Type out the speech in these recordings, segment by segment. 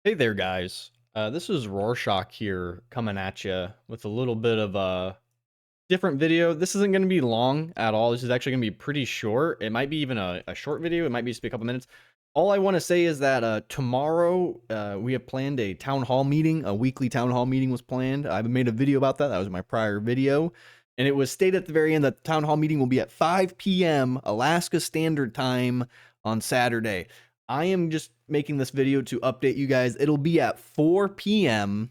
Hey there, guys. This is Rorschach here coming at you with a little bit of a different video. This isn't going to be long at all. This is actually going to be pretty short. It might be even a short video. It might be just be a couple minutes. All I want to say is that tomorrow we have planned a town hall meeting. A weekly town hall meeting was planned. I made a video about that. That was my prior video. And it was stated at the very end that the town hall meeting will be at 5 p.m. Alaska Standard Time on Saturday. I am just making this video to update you guys. It'll be at 4 p.m.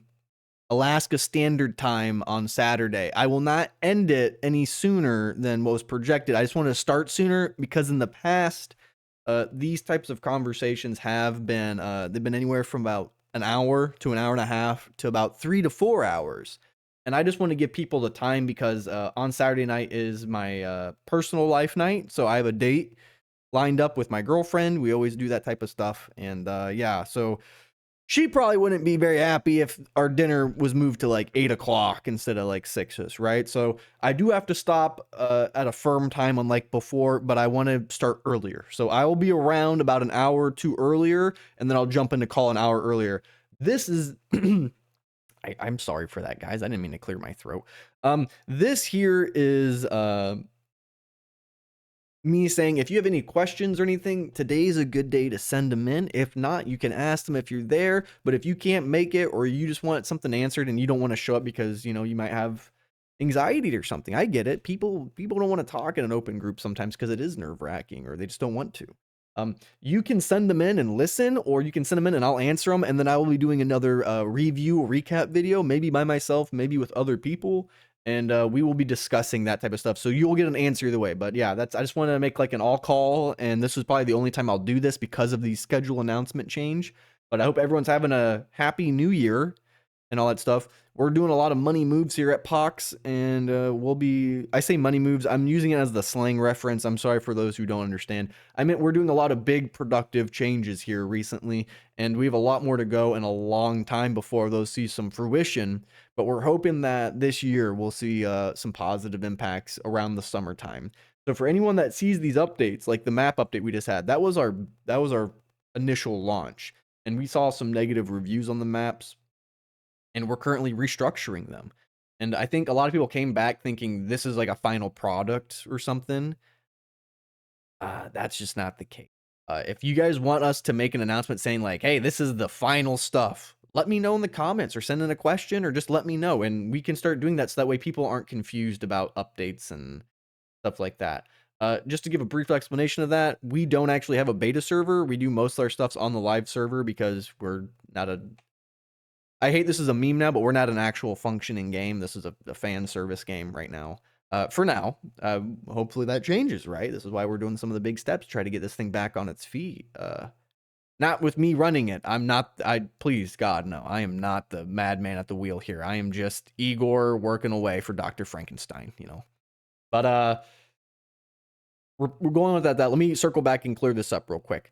Alaska Standard Time on Saturday. I will not end it any sooner than what was projected. I just want to start sooner because in the past, these types of conversations have been they've been anywhere from about an hour to an hour and a half to about 3 to 4 hours. And I just want to give people the time because on Saturday night is my personal life night. So I have a date lined up with my girlfriend. We always do that type of stuff. And yeah, so she probably wouldn't be very happy if our dinner was moved to like 8 o'clock instead of like 6, right? So I do have to stop at a firm time unlike before, but I want to start earlier. So I will be around about an hour or two earlier, and then I'll jump into call an hour earlier. This is I'm sorry for that, guys. I didn't mean to clear my throat. This here is me saying if you have any questions or anything, today's a good day to send them in. If not, you can ask them if you're there. But if you can't make it or you just want something answered and you don't want to show up because, you know, you might have anxiety or something, I get it. People don't want to talk in an open group sometimes because it is nerve-wracking or they just don't want to. You can send them in and listen, or you can send them in and I'll answer them, and then I will be doing another review or recap video, maybe by myself, maybe with other people, and we will be discussing that type of stuff. So you'll get an answer either way. But yeah, I just want to make like an all call, and this is probably the only time I'll do this because of the schedule announcement change. But I hope everyone's having a happy new year and all that stuff. We're doing a lot of money moves here at POX, and I say money moves, I'm using it as the slang reference. I'm sorry for those who don't understand. I meant we're doing a lot of big productive changes here recently, and we have a lot more to go and a long time before those see some fruition. But we're hoping that this year we'll see some positive impacts around the summertime. So for anyone that sees these updates, like the map update we just had, that was our initial launch, and we saw some negative reviews on the maps, and we're currently restructuring them. And I think a lot of people came back thinking this is like a final product or something. That's just not the case. If you guys want us to make an announcement saying like, hey, this is the final stuff, let me know in the comments or send in a question or just let me know. And we can start doing that so that way people aren't confused about updates and stuff like that. Just to give a brief explanation of that, we don't actually have a beta server. We do most of our stuffs on the live server because we're not a... I hate this as a meme now, but we're not an actual functioning game. This is a fan service game right now. For now, hopefully that changes, right? This is why we're doing some of the big steps to try to get this thing back on its feet. Not with me running it. Please, God, no. I am not the madman at the wheel here. I am just Igor working away for Dr. Frankenstein, you know. But we're going with that. Let me circle back and clear this up real quick.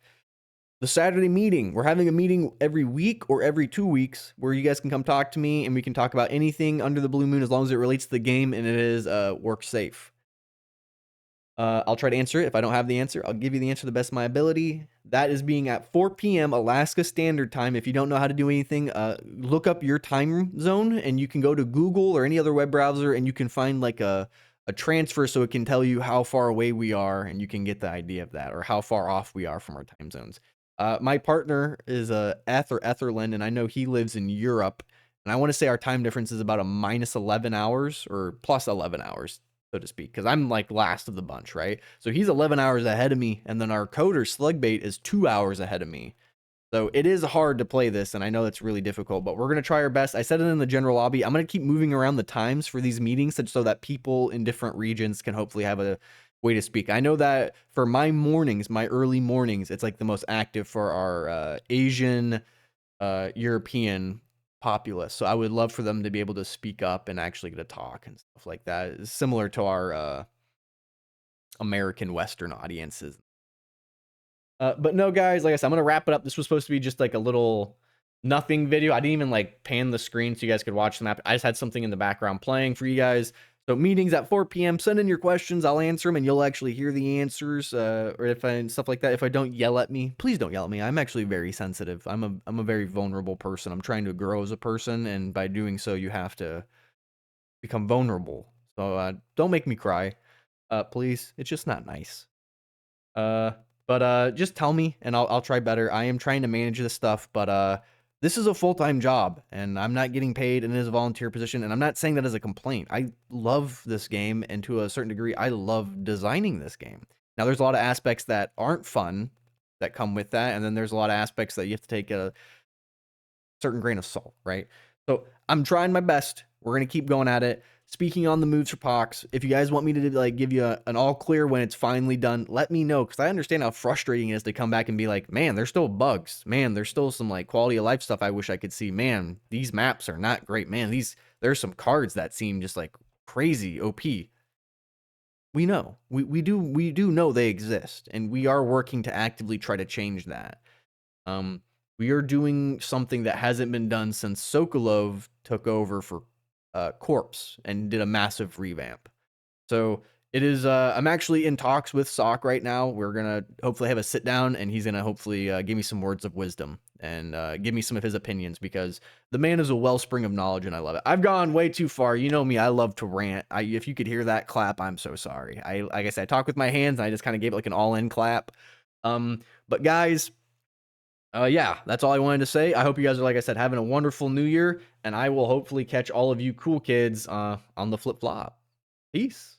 The Saturday meeting, we're having a meeting every week or every 2 weeks where you guys can come talk to me and we can talk about anything under the blue moon as long as it relates to the game and it is work safe. I'll try to answer it. If I don't have the answer, I'll give you the answer to the best of my ability. That is being at 4 p.m. Alaska Standard Time. If you don't know how to do anything, look up your time zone and you can go to Google or any other web browser and you can find like a transfer so it can tell you how far away we are and you can get the idea of that, or how far off we are from our time zones. My partner is Etherland, and I know he lives in Europe, and I want to say our time difference is about a minus 11 hours or plus 11 hours, so to speak, because I'm like last of the bunch, right? So he's 11 hours ahead of me, and then our coder Slugbait is 2 hours ahead of me. So it is hard to play this, and I know it's really difficult, but we're going to try our best. I said it in the general lobby. I'm going to keep moving around the times for these meetings so that people in different regions can hopefully have a way to speak. I know that for my mornings, my early mornings, it's like the most active for our Asian, European populace. So I would love for them to be able to speak up and actually get a talk and stuff like that. It's similar to our American Western audiences. But no, guys, like I said, I'm going to wrap it up. This was supposed to be just like a little nothing video. I didn't even like pan the screen so you guys could watch the map. I just had something in the background playing for you guys. So meetings at 4 p.m. Send in your questions. I'll answer them, and you'll actually hear the answers. Or if I stuff like that. If I don't, yell at me. Please don't yell at me. I'm actually very sensitive. I'm a very vulnerable person. I'm trying to grow as a person, and by doing so, you have to become vulnerable. So don't make me cry, please. It's just not nice. But just tell me, and I'll try better. I am trying to manage this stuff, but this is a full-time job, and I'm not getting paid, and it is a volunteer position, and I'm not saying that as a complaint. I love this game, and to a certain degree, I love designing this game. Now, there's a lot of aspects that aren't fun that come with that, and then there's a lot of aspects that you have to take a certain grain of salt, right? So I'm trying my best. We're gonna keep going at it. Speaking on the moves for Pox, if you guys want me to like give you an all clear when it's finally done, let me know, because I understand how frustrating it is to come back and be like, man, there's still bugs. Man, there's still some like quality of life stuff I wish I could see. Man, these maps are not great. Man, there's some cards that seem just like crazy OP. We know. We do know they exist, and we are working to actively try to change that. We are doing something that hasn't been done since Sokolov took over for Corpse and did a massive revamp. So it is. I'm actually in talks with Sock right now. We're gonna hopefully have a sit down, and he's gonna hopefully give me some words of wisdom and give me some of his opinions, because the man is a wellspring of knowledge, and I love it. I've gone way too far. You know me. I love to rant. If you could hear that clap, I'm so sorry. Like I said, I talk with my hands, and I just kind of gave it like an all-in clap. But guys. Yeah, that's all I wanted to say. I hope you guys are, like I said, having a wonderful new year, and I will hopefully catch all of you cool kids on the flip flop. Peace.